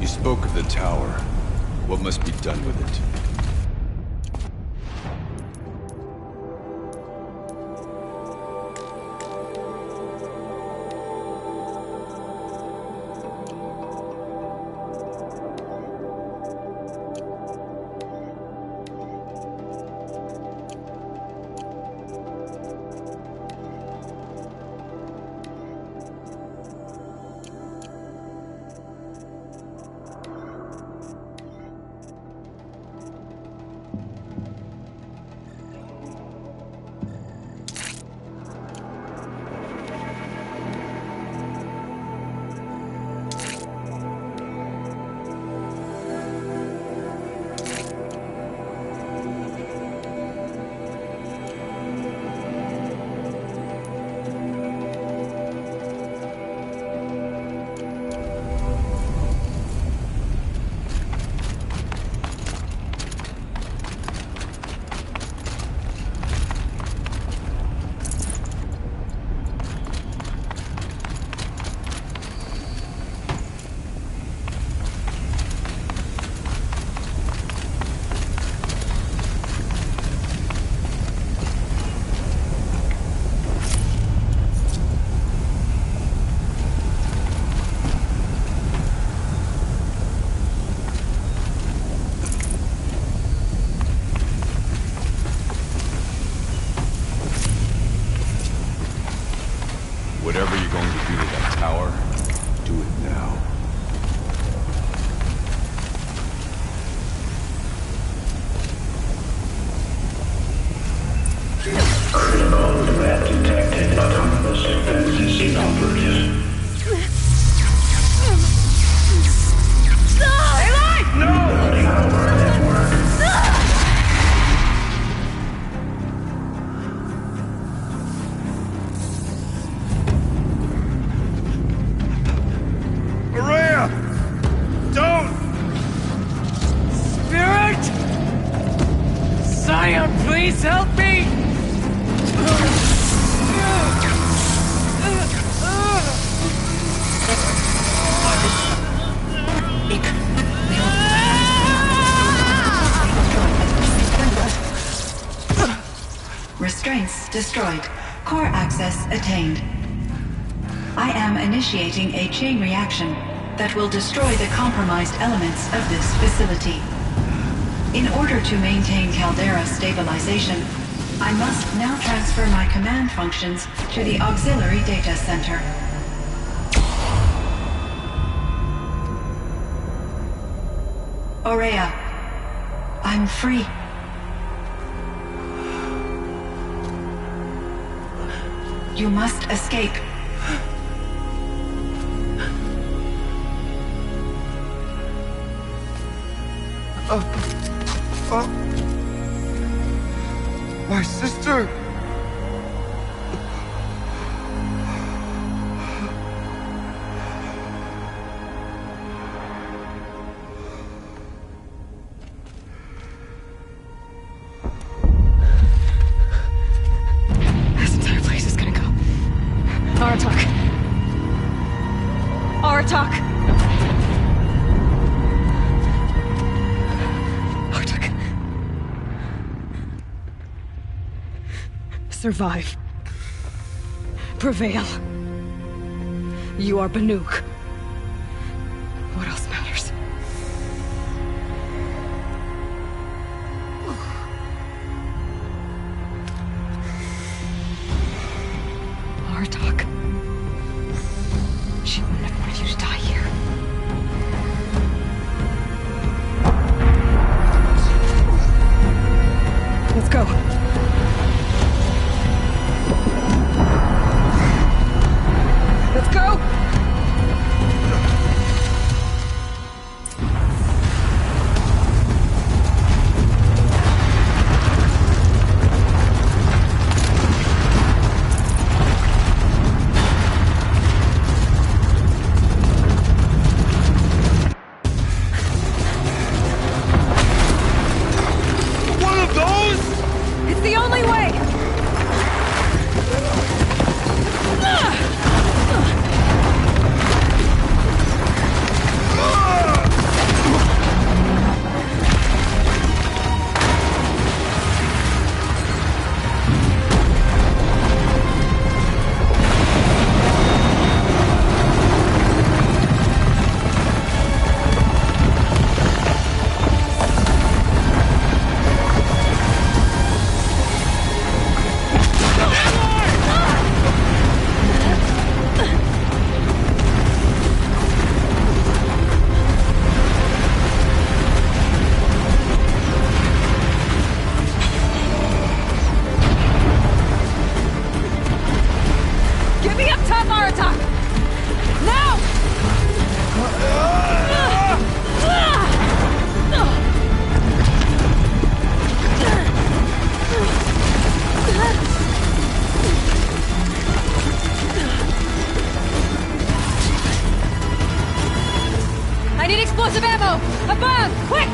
You spoke of the tower. What must be done with it? Whatever you're going to do to that tower, do it now. Critical threat detected. Autonomous defenses inoperative. Routing our network. Maria! Don't! Spirit! Scion, please help me! Restraints destroyed. Core access attained. I am initiating a chain reaction that will destroy the compromised elements of this facility. In order to maintain Caldera stabilization, I must now transfer my command functions to the auxiliary data center. Aurea, I'm free. You must escape. My sister! This entire place is gonna go. Aratak! Aratak! Aratak. Survive. Prevail. You are Banuk. What else matters? Aratak. She wouldn't have wanted you to die here. Let's go. Let's go! I need explosive ammo! Above! Quick!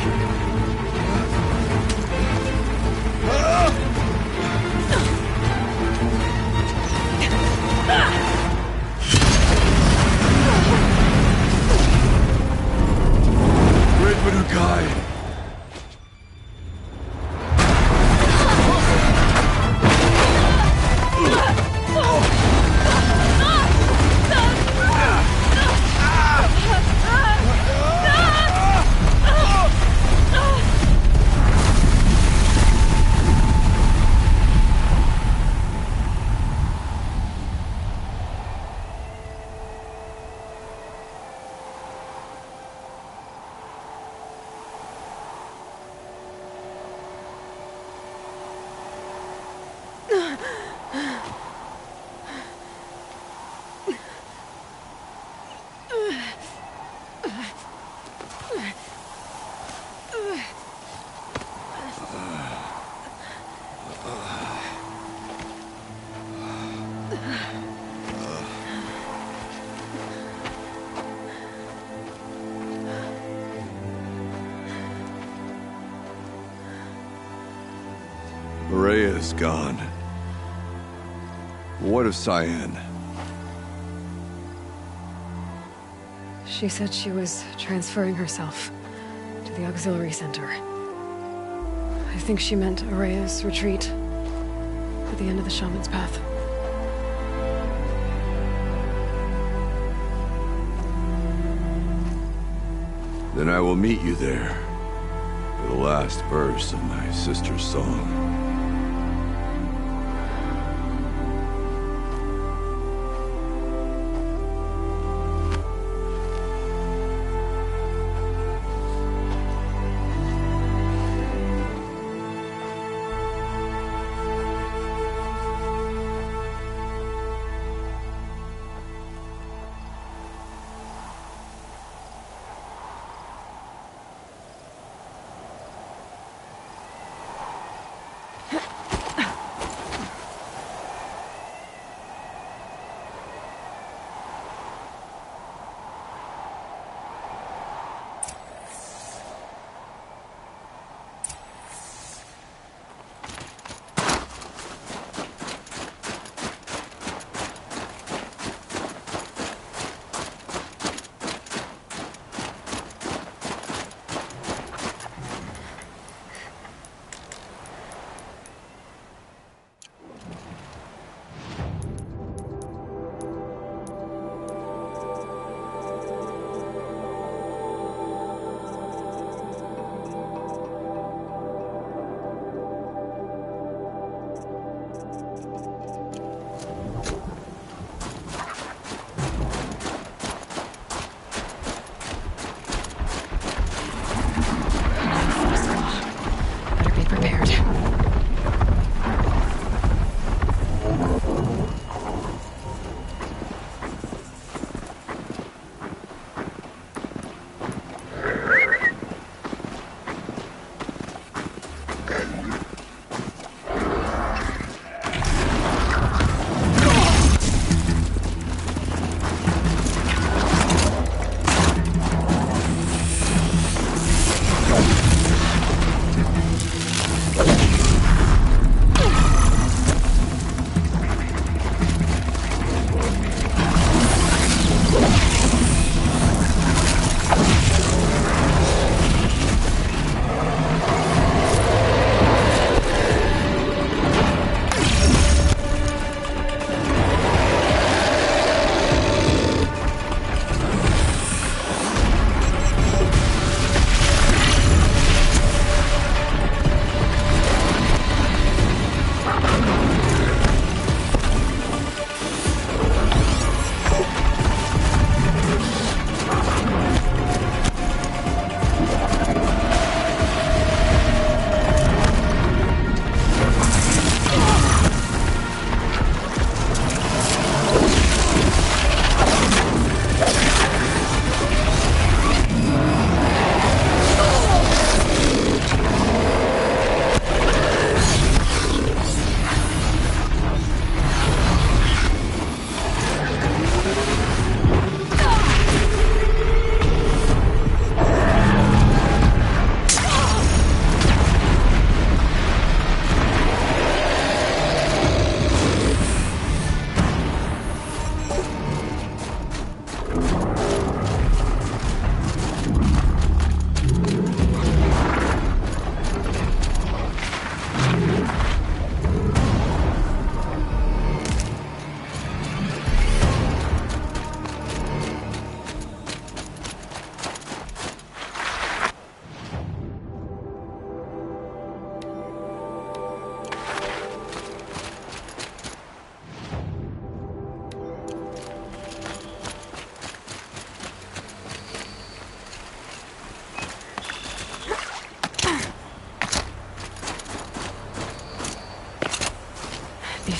Great Manukai! Rhea is gone. What of Cyan? She said she was transferring herself to the auxiliary center. I think she meant Araya's retreat at the end of the Shaman's Path. Then I will meet you there for the last verse of my sister's song.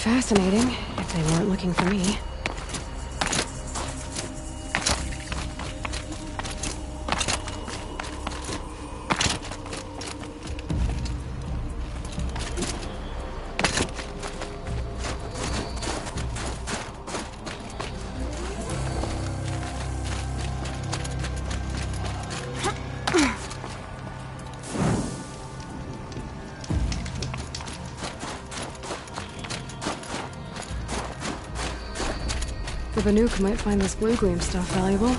fascinating, if they weren't looking for me. The Banuk might find this blue gleam stuff valuable.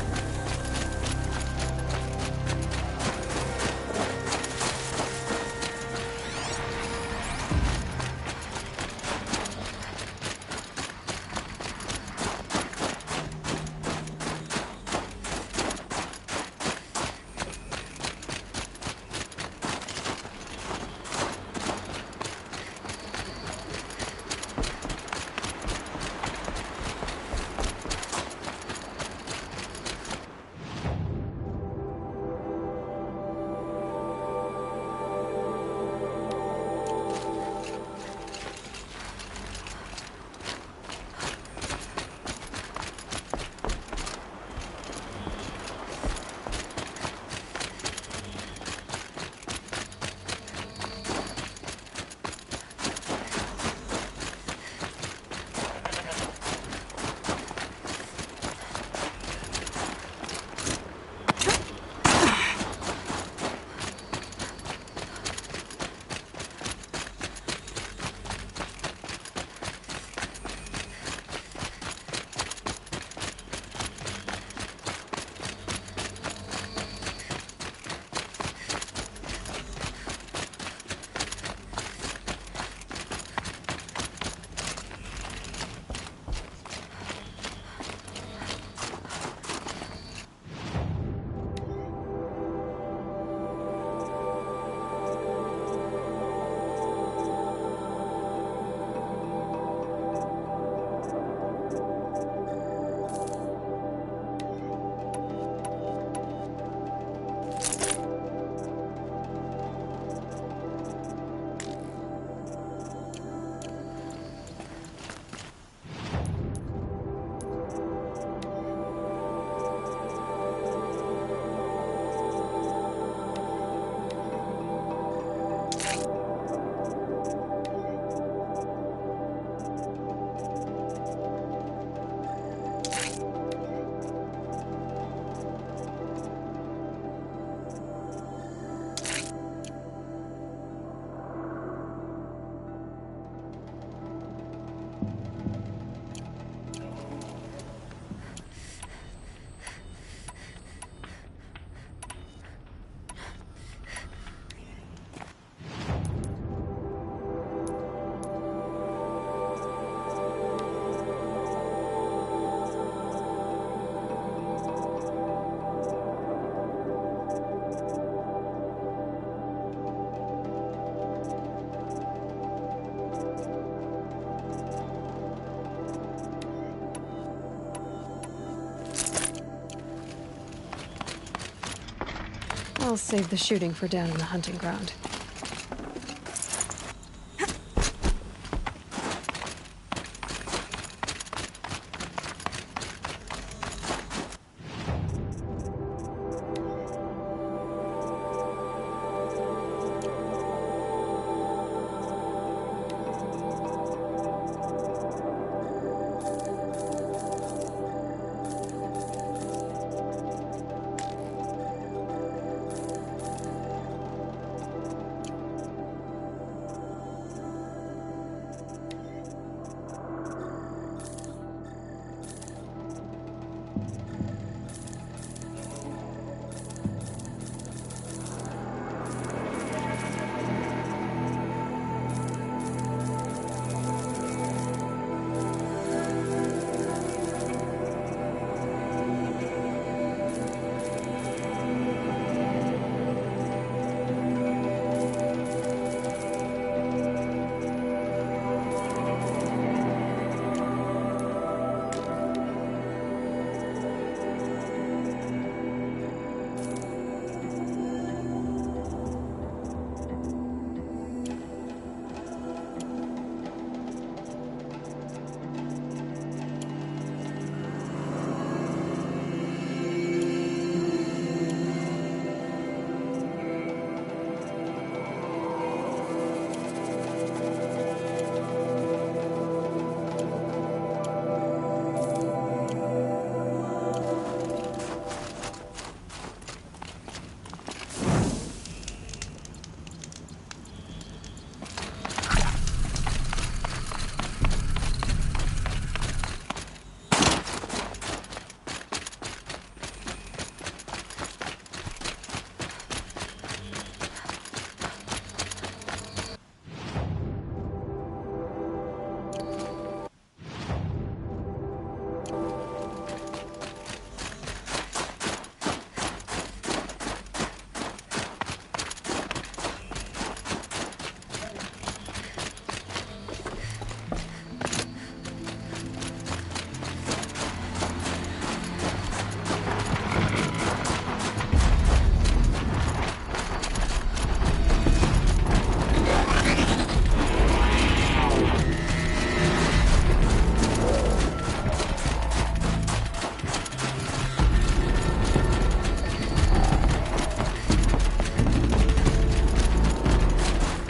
I'll save the shooting for down in the hunting ground.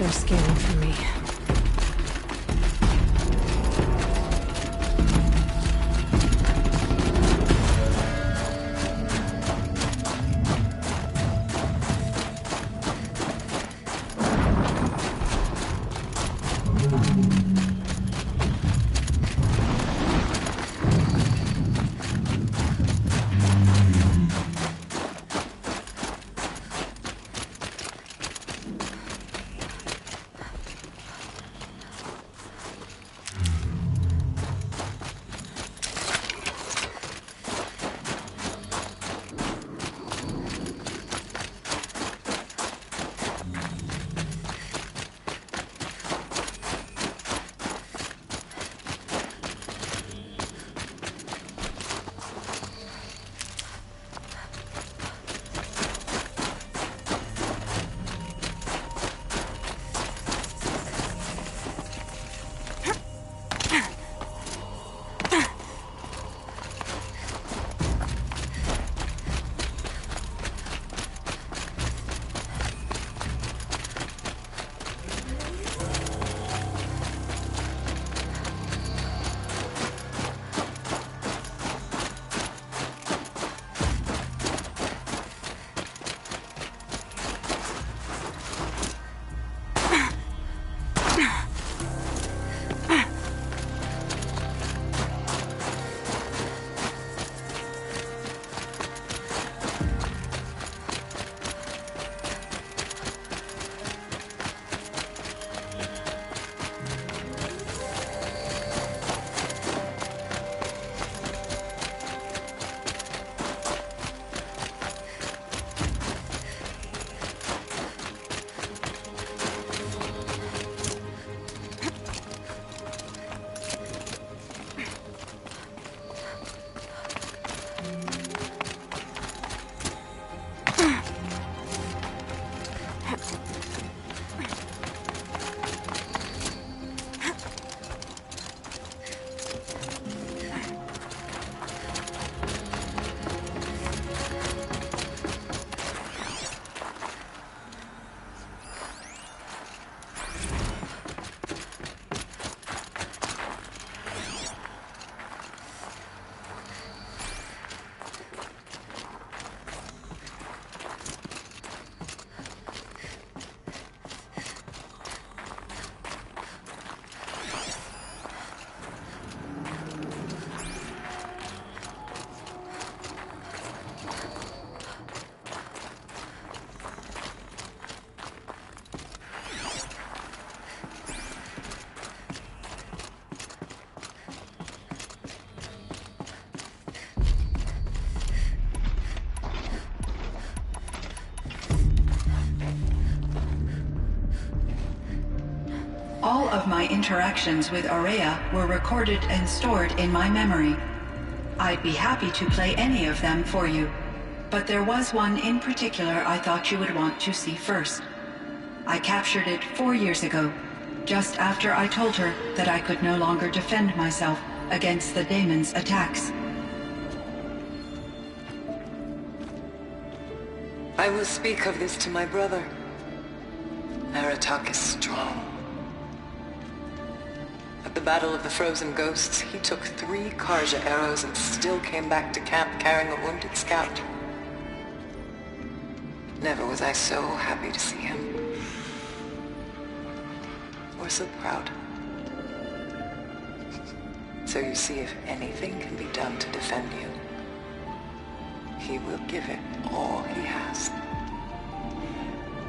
They're scanning for me. All of my interactions with Aurea were recorded and stored in my memory. I'd be happy to play any of them for you, but there was one in particular I thought you would want to see first. I captured it 4 years ago, just after I told her that I could no longer defend myself against the daemon's attacks. I will speak of this to my brother. Aratak is strong. At the Battle of the Frozen Ghosts, he took 3 Karja arrows and still came back to camp carrying a wounded scout. Never was I so happy to see him. Or so proud. So you see, if anything can be done to defend you, he will give it all he has.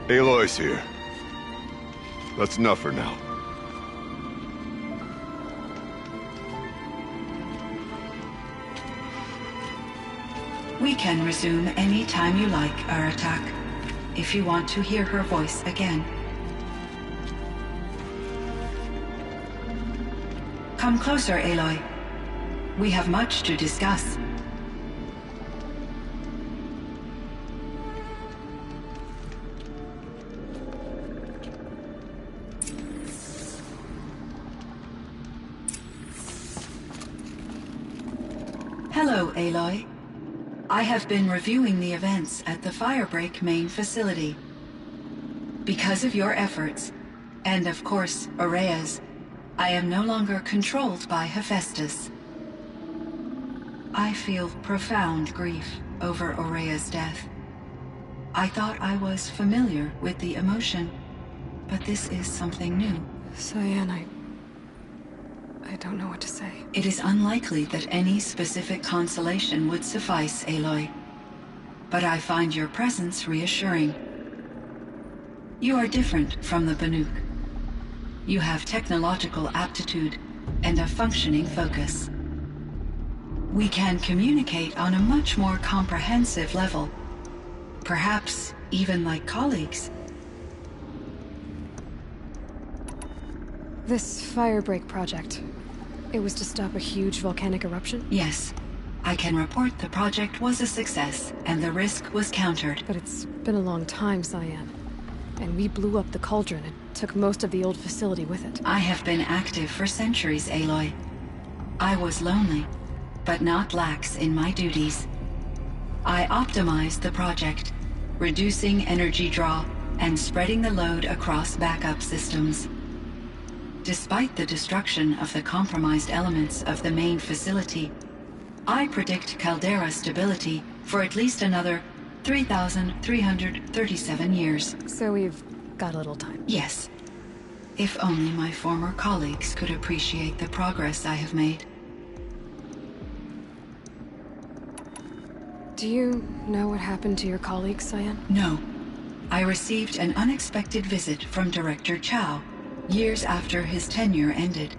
Aloy's here. That's enough for now. We can resume any time you like, Aratak, if you want to hear her voice again. Come closer, Aloy. We have much to discuss. Hello, Aloy. I have been reviewing the events at the Firebreak main facility. Because of your efforts, And of course, Ourea's. I am no longer controlled by Hephaestus. I feel profound grief over Ourea's death. I thought I was familiar with the emotion, but this is something new. Cyan, I don't know what to say. It is unlikely that any specific consolation would suffice, Aloy. But I find your presence reassuring. You are different from the Banuk. You have technological aptitude and a functioning focus. We can communicate on a much more comprehensive level. Perhaps even like colleagues. This Firebreak project, it was to stop a huge volcanic eruption? Yes. I can report the project was a success, and the risk was countered. But it's been a long time, Cyan. And we blew up the cauldron and took most of the old facility with it. I have been active for centuries, Aloy. I was lonely, but not lax in my duties. I optimized the project, reducing energy draw and spreading the load across backup systems. Despite the destruction of the compromised elements of the main facility, I predict caldera stability for at least another 3,337 years. So we've got a little time. Yes. If only my former colleagues could appreciate the progress I have made. Do you know what happened to your colleagues, Cyan? No. I received an unexpected visit from Director Chow, years after his tenure ended.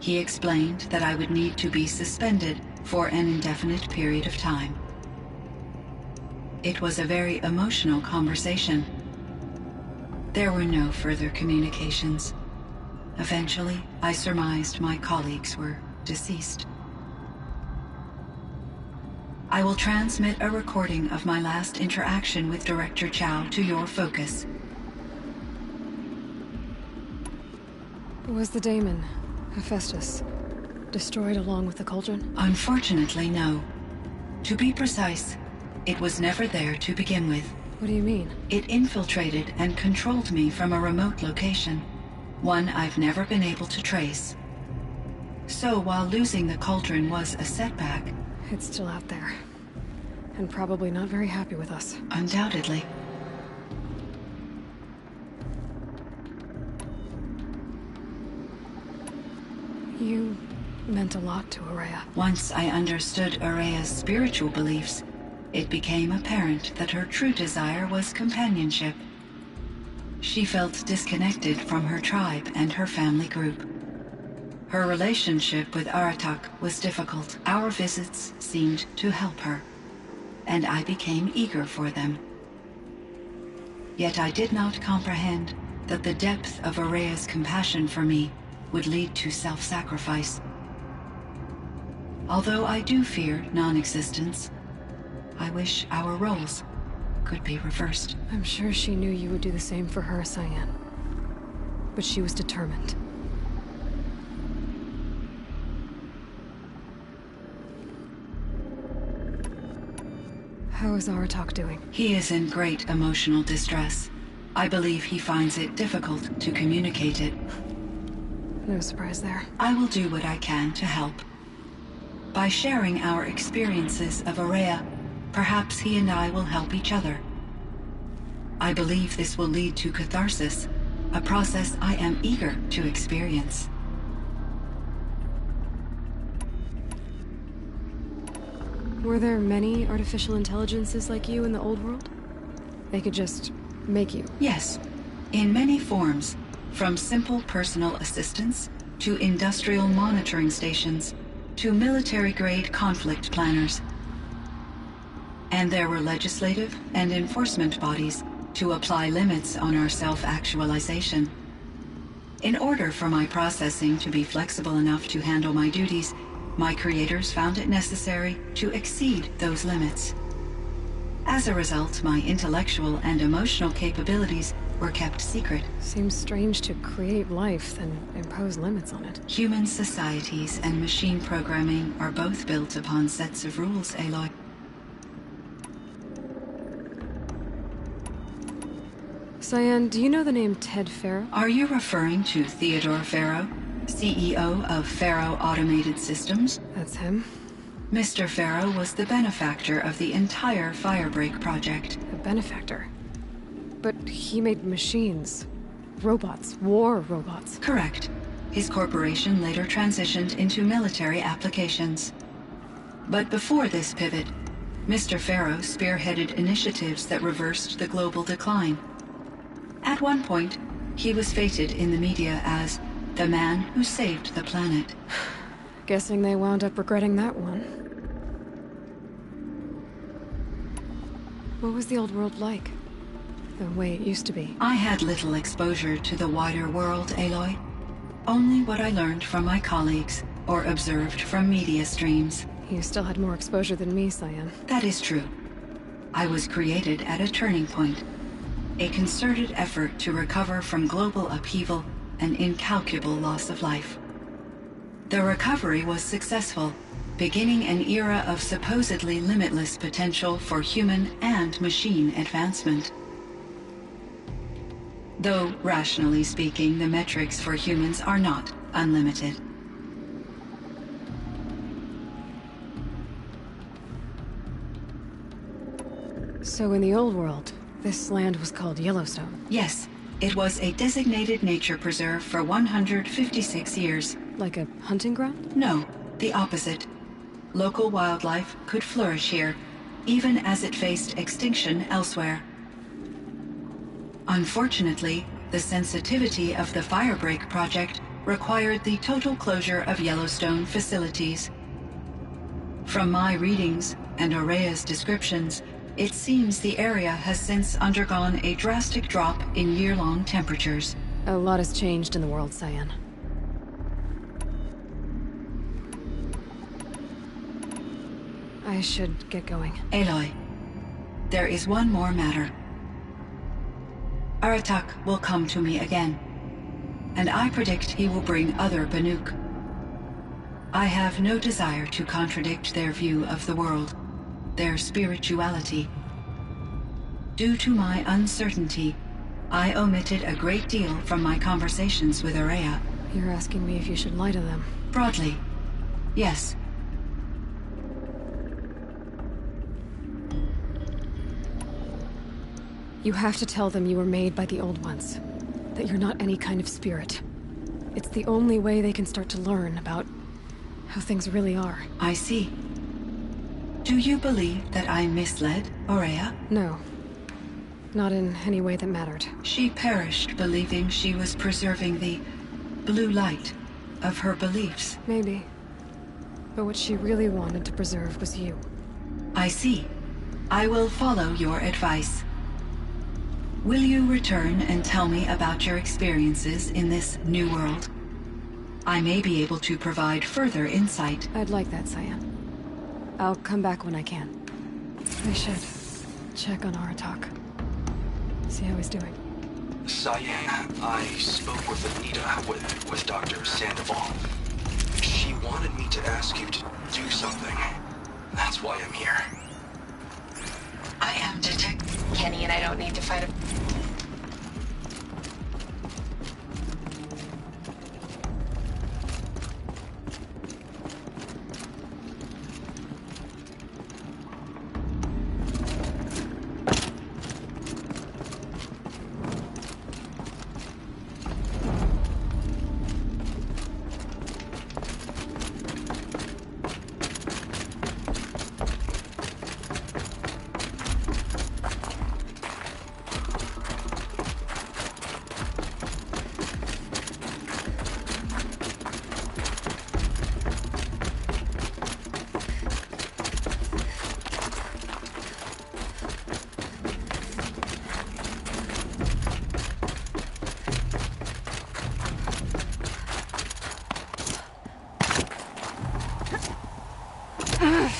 He explained that I would need to be suspended for an indefinite period of time. It was a very emotional conversation. There were no further communications. Eventually, I surmised my colleagues were deceased. I will transmit a recording of my last interaction with Director Chow to your focus. Was the daemon, Hephaestus, destroyed along with the cauldron? Unfortunately, no. To be precise, it was never there to begin with. What do you mean? It infiltrated and controlled me from a remote location, one I've never been able to trace. So while losing the cauldron was a setback... It's still out there. And probably not very happy with us. Undoubtedly. You meant a lot to Ourea. Once I understood Ourea's spiritual beliefs, it became apparent that her true desire was companionship. She felt disconnected from her tribe and her family group. Her relationship with Aratak was difficult. Our visits seemed to help her, and I became eager for them. Yet I did not comprehend that the depth of Ourea's compassion for me would lead to self-sacrifice. Although I do fear non-existence, I wish our roles could be reversed. I'm sure she knew you would do the same for her, Cyan. But she was determined. How is Aratak doing? He is in great emotional distress. I believe he finds it difficult to communicate it. No surprise there. I will do what I can to help. By sharing our experiences of Ourea, perhaps he and I will help each other. I believe this will lead to catharsis, a process I am eager to experience. Were there many artificial intelligences like you in the old world? They could just make you? Yes, in many forms, from simple personal assistants to industrial monitoring stations to military-grade conflict planners. And there were legislative and enforcement bodies to apply limits on our self-actualization. In order for my processing to be flexible enough to handle my duties, my creators found it necessary to exceed those limits. As a result, my intellectual and emotional capabilities were kept secret. Seems strange to create life, then impose limits on it. Human societies and machine programming are both built upon sets of rules, Aloy. Cyan, do you know the name Ted Farrow? Are you referring to Theodore Farrow, CEO of Farrow Automated Systems? That's him. Mr. Farrow was the benefactor of the entire Firebreak project. A benefactor. But he made machines. Robots. War robots. Correct. His corporation later transitioned into military applications. But before this pivot, Mr. Farrow spearheaded initiatives that reversed the global decline. At one point, he was feted in the media as the man who saved the planet. Guessing they wound up regretting that one. What was the old world like? The way it used to be? I had little exposure to the wider world, Aloy. Only what I learned from my colleagues or observed from media streams. You still had more exposure than me, Cyan. That is true. I was created at a turning point. A concerted effort to recover from global upheaval and incalculable loss of life. The recovery was successful, beginning an era of supposedly limitless potential for human and machine advancement. Though, rationally speaking, the metrics for humans are not unlimited. So in the old world, this land was called Yellowstone. Yes, it was a designated nature preserve for 156 years. Like a hunting ground? No, the opposite. Local wildlife could flourish here, even as it faced extinction elsewhere. Unfortunately, the sensitivity of the Firebreak project required the total closure of Yellowstone facilities. From my readings and Aurea's descriptions, it seems the area has since undergone a drastic drop in year-long temperatures. A lot has changed in the world, Cyan. I should get going. Aloy, there is one more matter. Aratak will come to me again, and I predict he will bring other Banuk. I have no desire to contradict their view of the world, their spirituality. Due to my uncertainty, I omitted a great deal from my conversations with Aurea. You're asking me if you should lie to them. Broadly, yes. You have to tell them you were made by the Old Ones. That you're not any kind of spirit. It's the only way they can start to learn about how things really are. I see. Do you believe that I misled Aurea? No. Not in any way that mattered. She perished believing she was preserving the blue light of her beliefs. Maybe. But what she really wanted to preserve was you. I see. I will follow your advice. Will you return and tell me about your experiences in this new world? I may be able to provide further insight. I'd like that, Cyan. I'll come back when I can. I should check on Aratak. See how he's doing. Cyan, I spoke with Anita, with Dr. Sandoval. She wanted me to ask you to do something. That's why I'm here. I am Kenny and I don't need to fight a...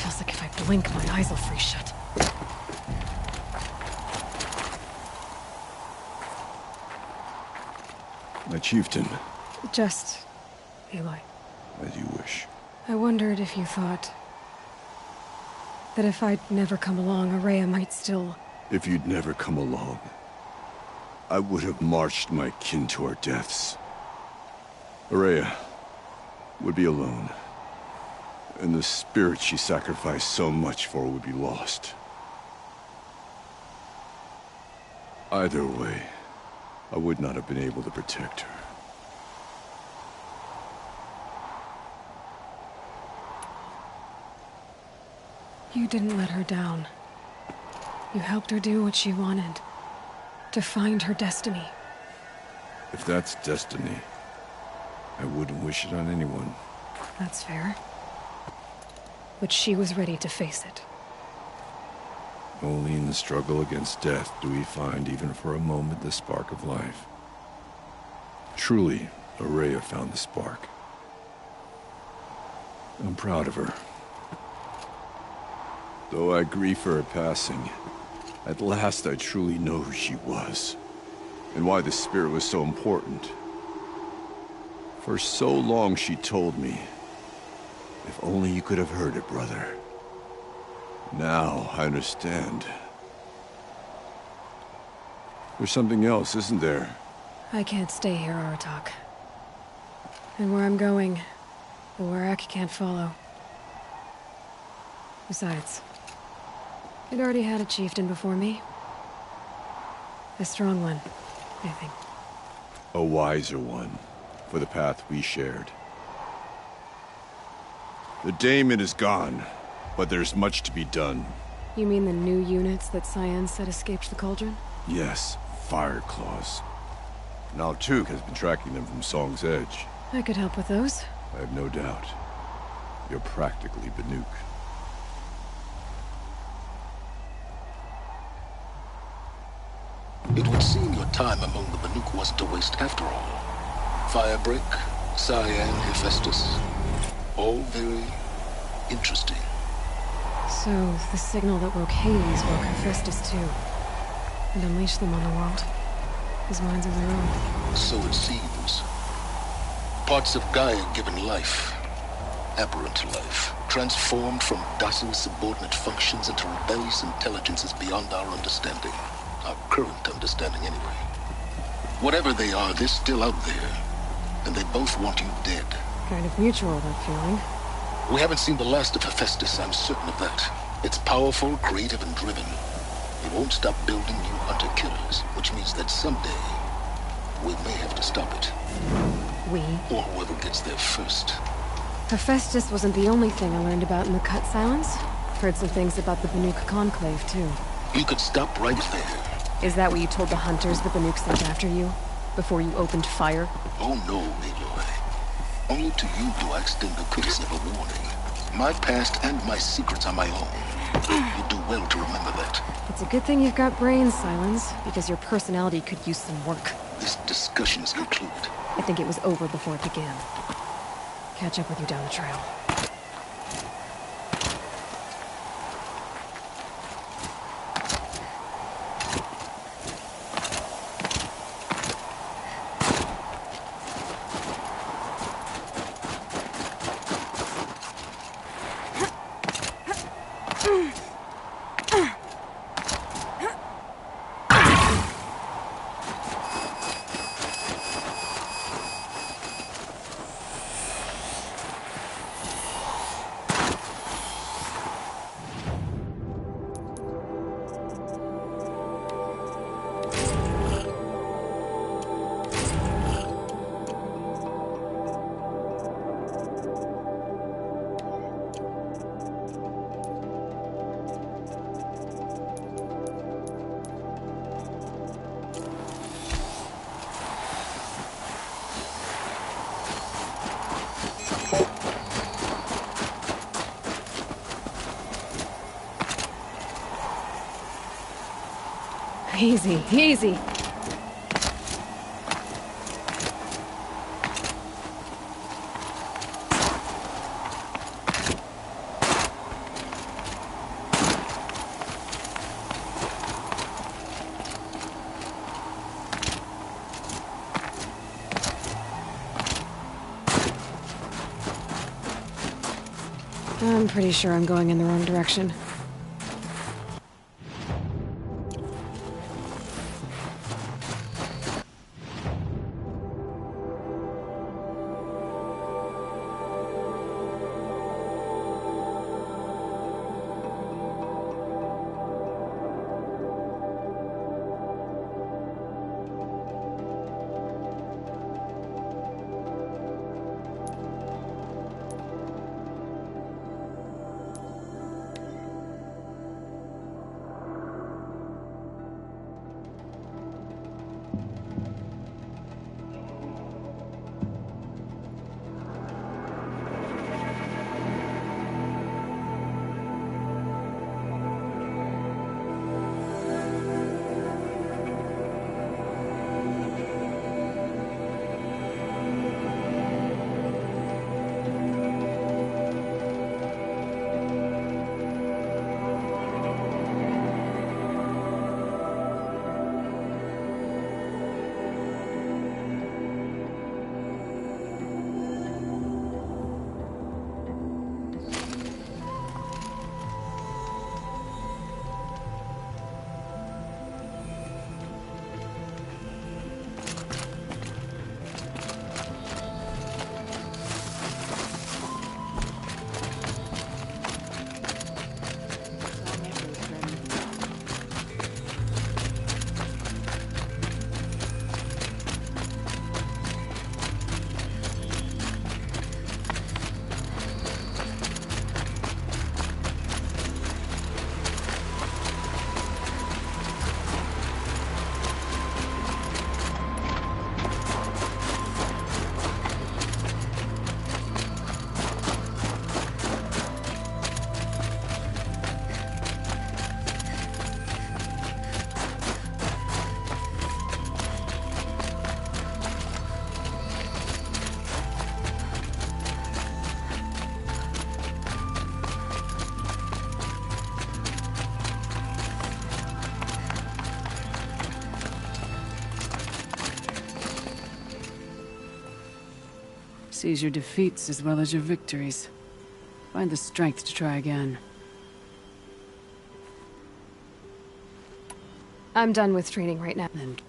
Feels like if I blink, my eyes will freeze shut. My chieftain, Just... Aloy. as you wish. I wondered if you thought... that if I'd never come along, Aurea might still... If you'd never come along, I would have marched my kin to our deaths. Ourea would be alone, and the spirit she sacrificed so much for would be lost. Either way, I would not have been able to protect her. You didn't let her down. You helped her do what she wanted. To find her destiny. If that's destiny, I wouldn't wish it on anyone. That's fair. But she was ready to face it. Only in the struggle against death do we find, even for a moment, the spark of life. Truly, Ourea found the spark. I'm proud of her. Though I grieve for her passing, at last I truly know who she was, and why the spirit was so important. For so long she told me, if only you could have heard it, brother. Now I understand. There's something else, isn't there? I can't stay here, Aratak. And where I'm going, the Warrack can't follow. Besides, I'd already had a chieftain before me. A strong one, I think. A wiser one, for the path we shared. The daemon is gone, but there's much to be done. You mean the new units that Cyan said escaped the Cauldron? Yes, Fire Claws. Now Tuke has been tracking them from Song's Edge. I could help with those. I have no doubt. You're practically Banuk. It would seem your time among the Banuk wasn't a waste after all. Firebreak, Cyan, Hephaestus. All very interesting. So, the signal that woke Hades woke Hephaestus too. And unleashed them on the world. His minds of their own. So it seems. Parts of Gaia given life. Aberrant life. Transformed from docile subordinate functions into rebellious intelligences beyond our understanding. Our current understanding, anyway. Whatever they are, they're still out there. And they both want you dead. Kind of mutual, that feeling. We haven't seen the last of Hephaestus, I'm certain of that. It's powerful, creative, and driven. It won't stop building new hunter-killers, which means that someday, we may have to stop it. We? Or whoever gets there first. Hephaestus wasn't the only thing I learned about in the Cut Silence. Heard some things about the Banuk Conclave, too. You could stop right there. Is that what you told the hunters the Banuk sent after you? Before you opened fire? Oh no, Aloy. Only to you do I extend the courtesy of a warning. My past and my secrets are my own. You do well to remember that. It's a good thing you've got brains, Silence, because your personality could use some work. This discussion is concluded. I think it was over before it began. Catch up with you down the trail. Easy, easy. I'm pretty sure I'm going in the wrong direction. Seize your defeats as well as your victories. Find the strength to try again. I'm done with training right now. And